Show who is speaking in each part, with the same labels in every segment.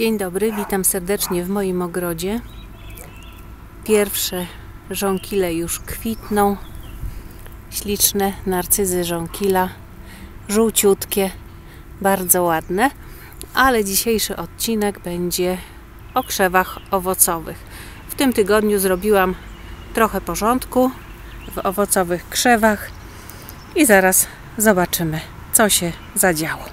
Speaker 1: Dzień dobry, witam serdecznie w moim ogrodzie. Pierwsze żonkile już kwitną. Śliczne narcyzy żonkila, żółciutkie, bardzo ładne. Ale dzisiejszy odcinek będzie o krzewach owocowych. W tym tygodniu zrobiłam trochę porządku w owocowych krzewach i zaraz zobaczymy, co się zadziało.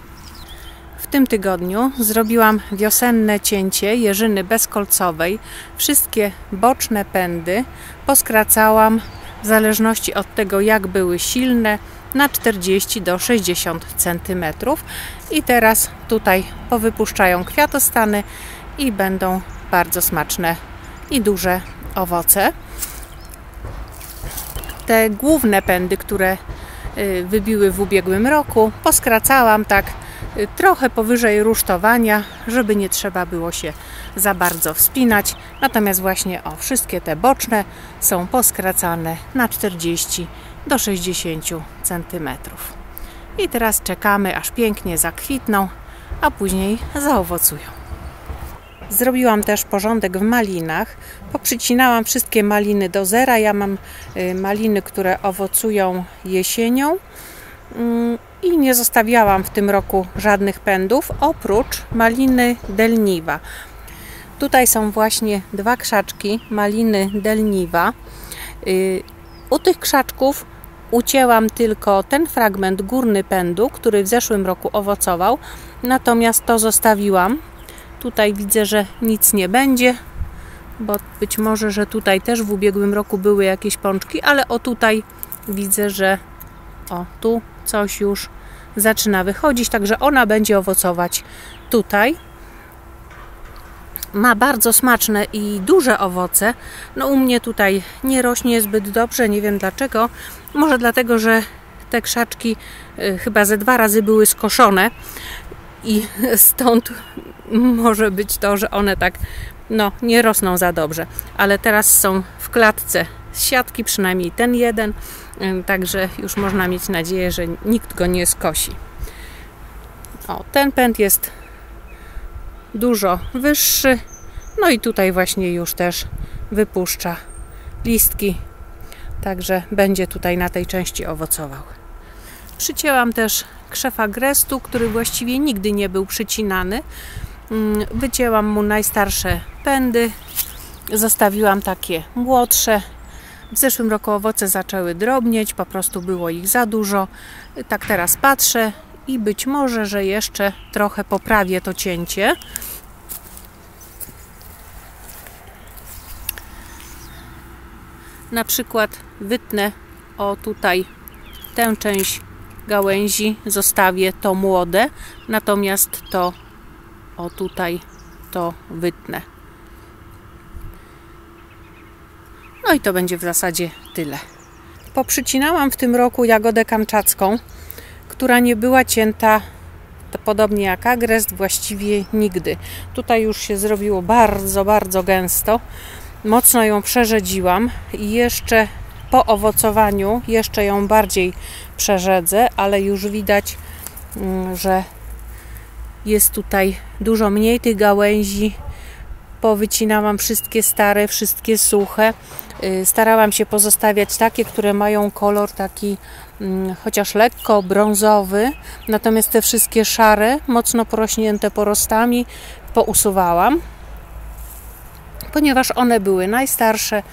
Speaker 1: W tym tygodniu zrobiłam wiosenne cięcie jeżyny bezkolcowej. Wszystkie boczne pędy poskracałam w zależności od tego, jak były silne, na 40 do 60 cm. I teraz tutaj powypuszczają kwiatostany i będą bardzo smaczne i duże owoce. Te główne pędy, które wybiły w ubiegłym roku, poskracałam tak trochę powyżej rusztowania, żeby nie trzeba było się za bardzo wspinać. Natomiast właśnie wszystkie te boczne są poskracane na 40 do 60 cm. I teraz czekamy, aż pięknie zakwitną, a później zaowocują. Zrobiłam też porządek w malinach. Poprzycinałam wszystkie maliny do zera. Ja mam maliny, które owocują jesienią i nie zostawiałam w tym roku żadnych pędów, oprócz maliny Delniwa. Tutaj są właśnie dwa krzaczki maliny Delniwa. U tych krzaczków ucięłam tylko ten fragment górny pędu, który w zeszłym roku owocował, natomiast to zostawiłam. Tutaj widzę, że nic nie będzie, bo być może, że tutaj też w ubiegłym roku były jakieś pączki, ale tutaj widzę, że tu coś już zaczyna wychodzić, także ona będzie owocować tutaj. Ma bardzo smaczne i duże owoce. No u mnie tutaj nie rośnie zbyt dobrze, nie wiem dlaczego. Może dlatego, że te krzaczki chyba ze 2 razy były skoszone i stąd może być to, że one tak nie rosną za dobrze. Ale teraz są w klatce z siatki, przynajmniej ten jeden, także już można mieć nadzieję, że nikt go nie skosi. Ten pęd jest dużo wyższy, no i tutaj właśnie już też wypuszcza listki, także będzie tutaj na tej części owocował. Przycięłam też krzew agrestu, który właściwie nigdy nie był przycinany. Wycięłam mu najstarsze pędy, zostawiłam takie młodsze. W zeszłym roku owoce zaczęły drobnieć, po prostu było ich za dużo. Tak teraz patrzę i być może, że jeszcze trochę poprawię to cięcie. Na przykład wytnę tutaj tę część gałęzi, zostawię to młode, natomiast to tutaj to wytnę. No i to będzie w zasadzie tyle. Poprzycinałam w tym roku jagodę kamczacką, która nie była cięta, podobnie jak agrest, właściwie nigdy. Tutaj już się zrobiło bardzo, bardzo gęsto. Mocno ją przerzedziłam i jeszcze po owocowaniu jeszcze ją bardziej przerzedzę, ale już widać, że jest tutaj dużo mniej tych gałęzi. Powycinałam wszystkie stare, wszystkie suche. Starałam się pozostawiać takie, które mają kolor taki chociaż lekko brązowy, natomiast te wszystkie szare, mocno porośnięte porostami pousuwałam, ponieważ one były najstarsze,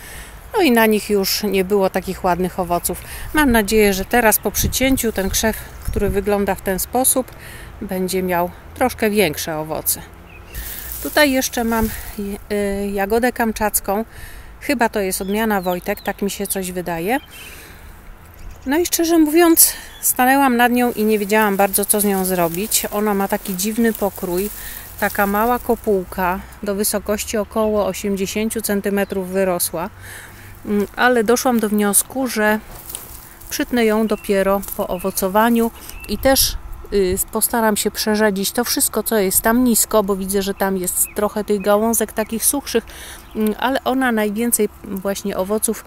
Speaker 1: no i na nich już nie było takich ładnych owoców. Mam nadzieję, że teraz po przycięciu ten krzew, który wygląda w ten sposób, będzie miał troszkę większe owoce. Tutaj jeszcze mam jagodę kamczacką. Chyba to jest odmiana Wojtek, tak mi się coś wydaje. No i szczerze mówiąc, stanęłam nad nią i nie wiedziałam bardzo, co z nią zrobić. Ona ma taki dziwny pokrój, taka mała kopułka, do wysokości około 80 cm wyrosła, ale doszłam do wniosku, że przytnę ją dopiero po owocowaniu i też postaram się przerzedzić to wszystko, co jest tam nisko, bo widzę, że tam jest trochę tych gałązek takich suchszych, ale ona najwięcej właśnie owoców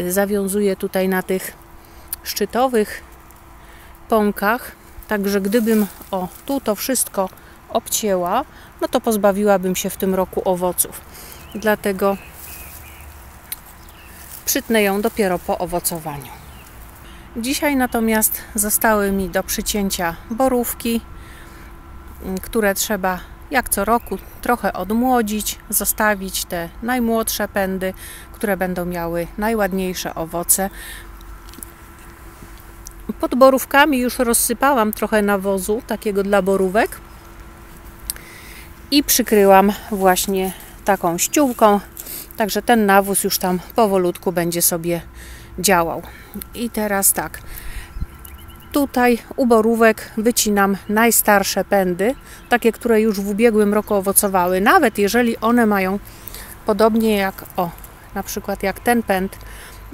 Speaker 1: zawiązuje tutaj na tych szczytowych pąkach. Także gdybym tu to wszystko obcięła, no to pozbawiłabym się w tym roku owoców. Dlatego przytnę ją dopiero po owocowaniu. Dzisiaj natomiast zostały mi do przycięcia borówki, które trzeba jak co roku trochę odmłodzić, zostawić te najmłodsze pędy, które będą miały najładniejsze owoce. Pod borówkami już rozsypałam trochę nawozu, takiego dla borówek, i przykryłam właśnie taką ściółką, także ten nawóz już tam powolutku będzie sobie działał. I teraz tak, tutaj u borówek wycinam najstarsze pędy, takie, które już w ubiegłym roku owocowały. Nawet jeżeli one mają podobnie jak, na przykład jak ten pęd,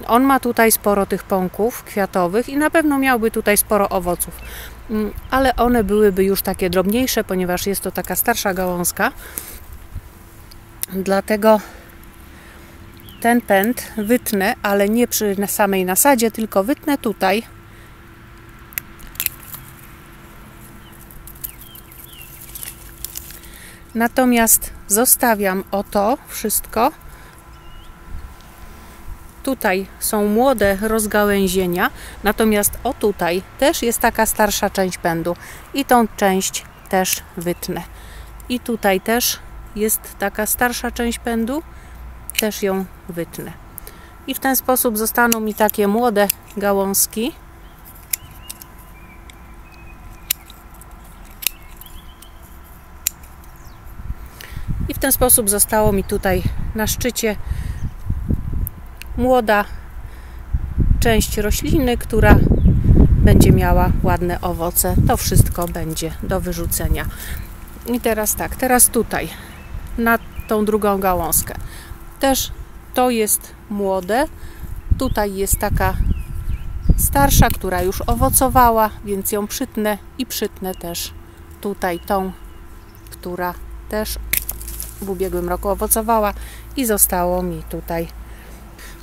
Speaker 1: on ma tutaj sporo tych pąków kwiatowych i na pewno miałby tutaj sporo owoców, ale one byłyby już takie drobniejsze, ponieważ jest to taka starsza gałązka. Dlatego ten pęd wytnę, ale nie przy samej nasadzie, tylko wytnę tutaj. Natomiast zostawiam to wszystko. Tutaj są młode rozgałęzienia, natomiast tutaj też jest taka starsza część pędu i tą część też wytnę. I tutaj też jest taka starsza część pędu, też ją wytnę. I w ten sposób zostaną mi takie młode gałązki. I w ten sposób zostało mi tutaj na szczycie młoda część rośliny, która będzie miała ładne owoce. To wszystko będzie do wyrzucenia. I teraz tak, teraz tutaj na tą drugą gałązkę. Też to jest młode. Tutaj jest taka starsza, która już owocowała, więc ją przytnę i przytnę też tutaj tą, która też w ubiegłym roku owocowała i zostało mi tutaj.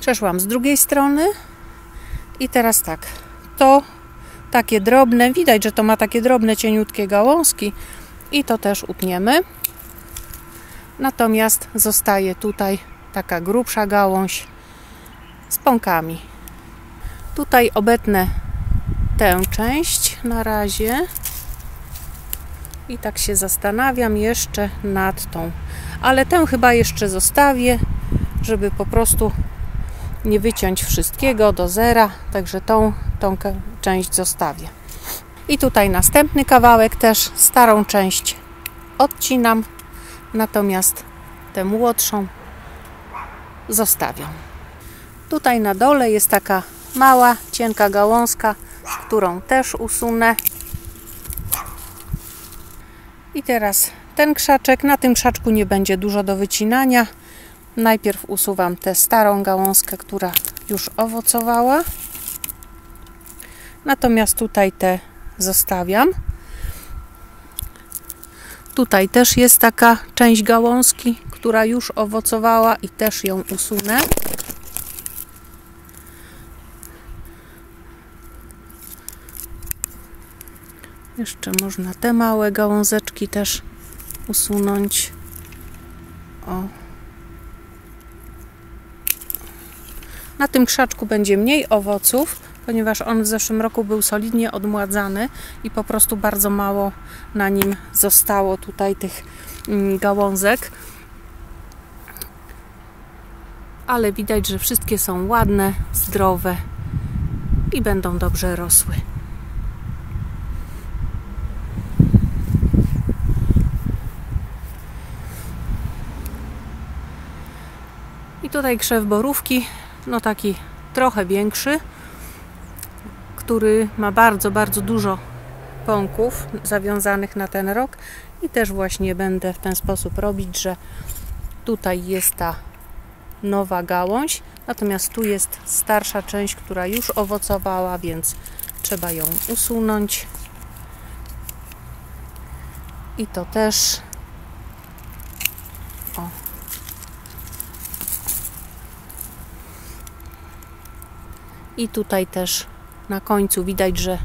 Speaker 1: Przeszłam z drugiej strony i teraz tak, to takie drobne, widać, że to ma takie drobne, cieniutkie gałązki i to też utniemy. Natomiast zostaje tutaj taka grubsza gałąź z pąkami. Tutaj obetnę tę część na razie i tak się zastanawiam jeszcze nad tą, ale tę chyba jeszcze zostawię, żeby po prostu nie wyciąć wszystkiego do zera, także tą część zostawię. I tutaj następny kawałek, też starą część odcinam, natomiast tę młodszą zostawiam. Tutaj na dole jest taka mała, cienka gałązka, którą też usunę. I teraz ten krzaczek, na tym krzaczku nie będzie dużo do wycinania. Najpierw usuwam tę starą gałązkę, która już owocowała. Natomiast tutaj te zostawiam. Tutaj też jest taka część gałązki, która już owocowała i też ją usunę. Jeszcze można te małe gałązeczki też usunąć. Na tym krzaczku będzie mniej owoców, ponieważ on w zeszłym roku był solidnie odmładzany i po prostu bardzo mało na nim zostało tutaj tych gałązek. Ale widać, że wszystkie są ładne, zdrowe i będą dobrze rosły. I tutaj krzew borówki, no taki trochę większy, który ma bardzo, bardzo dużo pąków zawiązanych na ten rok i też właśnie będę w ten sposób robić, że tutaj jest ta nowa gałąź, natomiast tu jest starsza część, która już owocowała, więc trzeba ją usunąć. I to też i tutaj też na końcu widać, że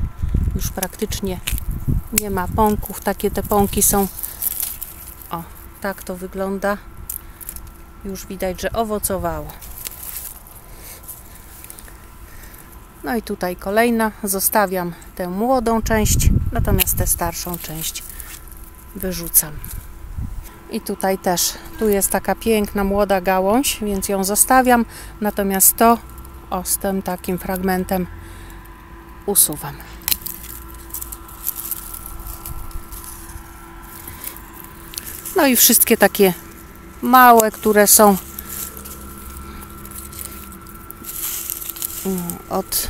Speaker 1: już praktycznie nie ma pąków. Takie te pąki są tak to wygląda. Już widać, że owocowało. No i tutaj kolejna. Zostawiam tę młodą część, natomiast tę starszą część wyrzucam. I tutaj też, tu jest taka piękna młoda gałąź, więc ją zostawiam, natomiast to z tym takim fragmentem usuwam. No i wszystkie takie małe, które są od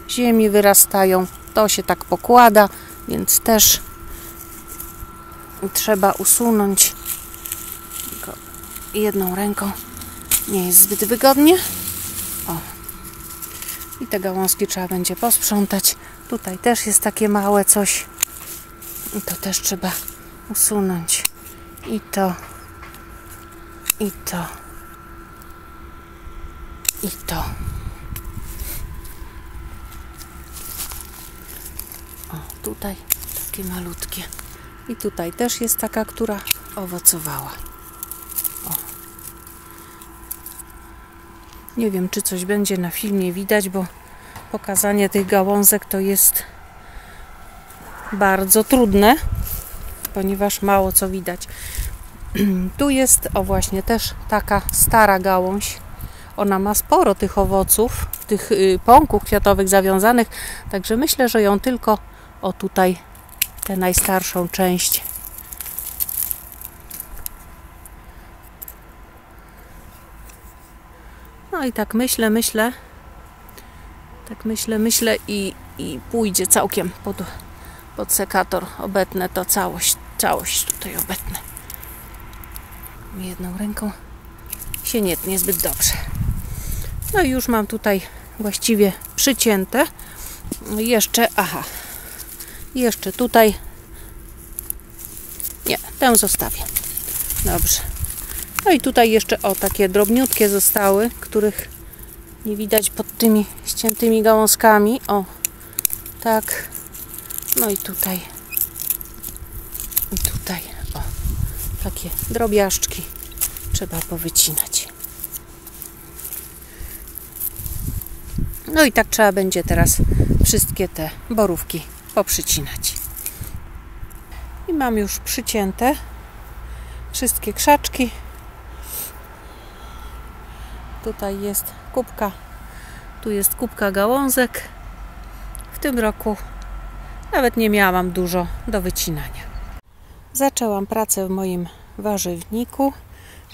Speaker 1: ziemi wyrastają, to się tak pokłada, więc też trzeba usunąć. Tylko jedną ręką nie jest zbyt wygodnie. O. I te gałązki trzeba będzie posprzątać. Tutaj też jest takie małe coś. I to też trzeba usunąć. I to. I to. I to. O, tutaj takie malutkie. I tutaj też jest taka, która owocowała. O. Nie wiem, czy coś będzie na filmie widać, bo pokazanie tych gałązek to jest bardzo trudne, ponieważ mało co widać. Tu jest, o właśnie, też taka stara gałąź. Ona ma sporo tych owoców, tych pąków kwiatowych zawiązanych, także myślę, że ją tylko tutaj tę najstarszą część no i tak myślę i pójdzie całkiem pod sekator. Obetnę to całość tutaj obetnę. Jedną ręką się nie tnie zbyt dobrze. No i już mam tutaj właściwie przycięte. Jeszcze tutaj nie, tę zostawię. Dobrze. No i tutaj jeszcze takie drobniutkie zostały, których nie widać pod tymi ściętymi gałązkami. O, tak. No i tutaj. O, takie drobiażdżki trzeba powycinać. No i tak trzeba będzie teraz wszystkie te borówki poprzycinać. I mam już przycięte wszystkie krzaczki. Tutaj jest kubka, tu jest kubka gałązek. W tym roku nawet nie miałam dużo do wycinania. Zaczęłam pracę w moim warzywniku.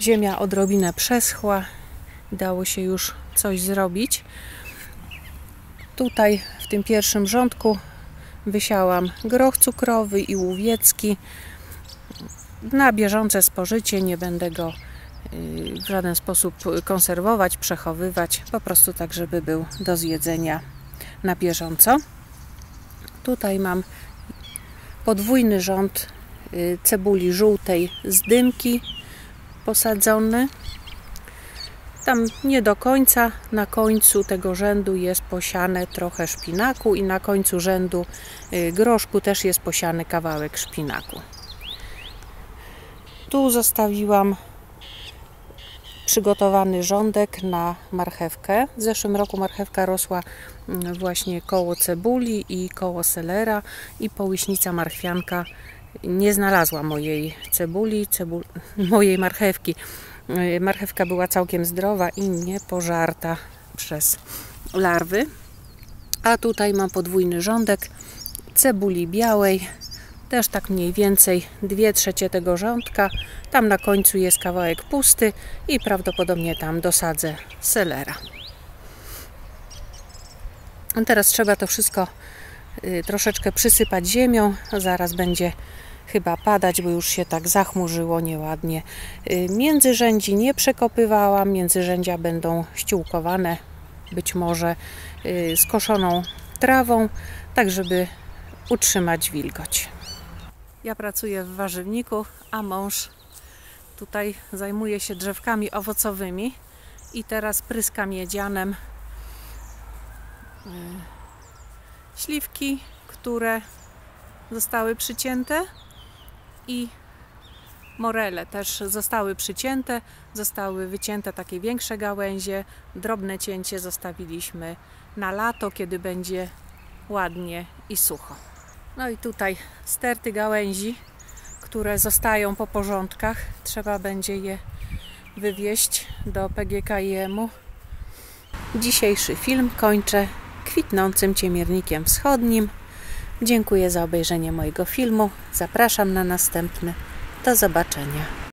Speaker 1: Ziemia odrobinę przeschła. Dało się już coś zrobić. Tutaj w tym pierwszym rządku wysiałam groch cukrowy i łowiecki. Na bieżące spożycie, nie będę go w żaden sposób konserwować, przechowywać, po prostu tak, żeby był do zjedzenia na bieżąco. Tutaj mam podwójny rząd cebuli żółtej z dymki posadzony. Tam nie do końca, na końcu tego rzędu jest posiane trochę szpinaku i na końcu rzędu groszku też jest posiany kawałek szpinaku. Tu zostawiłam przygotowany rządek na marchewkę. W zeszłym roku marchewka rosła właśnie koło cebuli i koło selera i połyśnica marchwianka nie znalazła mojej mojej marchewki. Marchewka była całkiem zdrowa i nie pożarta przez larwy. A tutaj mam podwójny rządek cebuli białej, też tak mniej więcej 2/3 tego rządka. Tam na końcu jest kawałek pusty i prawdopodobnie tam dosadzę selera. Teraz trzeba to wszystko troszeczkę przysypać ziemią. Zaraz będzie chyba padać, bo już się tak zachmurzyło nieładnie. Międzyrzędzi nie przekopywałam. Międzyrzędzia będą ściółkowane, być może skoszoną trawą, tak żeby utrzymać wilgoć. Ja pracuję w warzywniku, a mąż tutaj zajmuje się drzewkami owocowymi i teraz pryska miedzianem śliwki, które zostały przycięte i Morele też zostały przycięte, zostały wycięte takie większe gałęzie. Drobne cięcie zostawiliśmy na lato, kiedy będzie ładnie i sucho. No i tutaj sterty gałęzi, które zostają po porządkach. Trzeba będzie je wywieźć do PGKiM-u. Dzisiejszy film kończę kwitnącym ciemiernikiem wschodnim. Dziękuję za obejrzenie mojego filmu. Zapraszam na następny. Do zobaczenia.